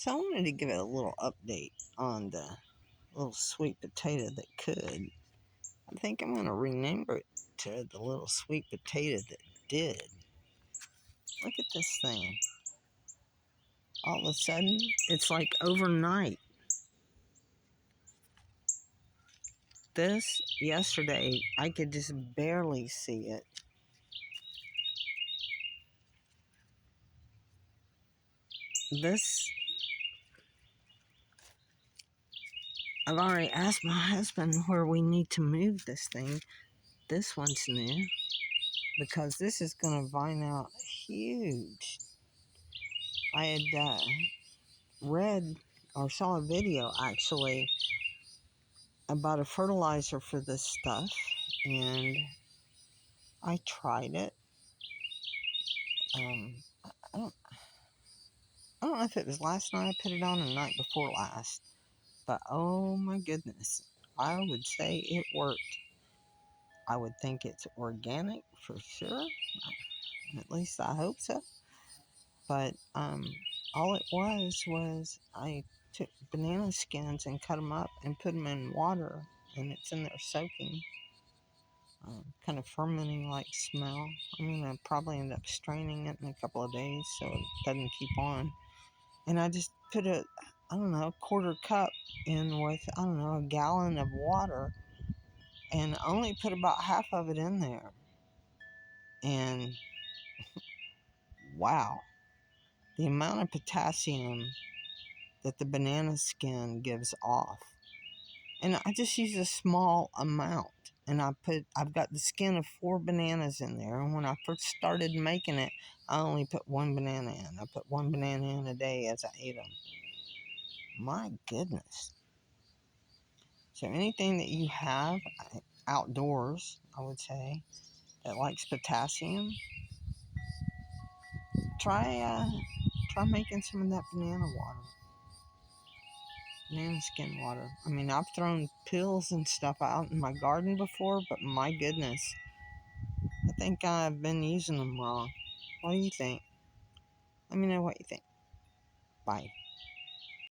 So I wanted to give it a little update on the little sweet potato that could. I think I'm going to rename it to the little sweet potato that did. Look at this thing. All of a sudden, it's like overnight. This, yesterday, I could just barely see it. This, I've already asked my husband where we need to move this thing. This one's new because this is going to vine out huge. I had read or saw a video actually about a fertilizer for this stuff, and I tried it. I don't, I don't know if it was last night I put it on or the night before last, but oh my goodness, I would say it worked. I would think it's organic for sure. At least I hope so. But all it was I took banana skins and cut them up and put them in water, and it's in there soaking, kind of fermenting like smell. I'm gonna probably end up straining it in a couple of days so it doesn't keep on. And I just put I don't know, a quarter cup in with, I don't know, a gallon of water, and only put about half of it in there. And wow, the amount of potassium that the banana skin gives off. And I just use a small amount. And I've got the skin of 4 bananas in there. And when I first started making it, I only put 1 banana in. I put 1 banana in a day as I ate them. My goodness. So anything that you have outdoors, I would say, that likes potassium, try making some of that banana water. Banana skin water. I mean, I've thrown pills and stuff out in my garden before, but my goodness, I think I've been using them wrong. What do you think? Let me know what you think. Bye.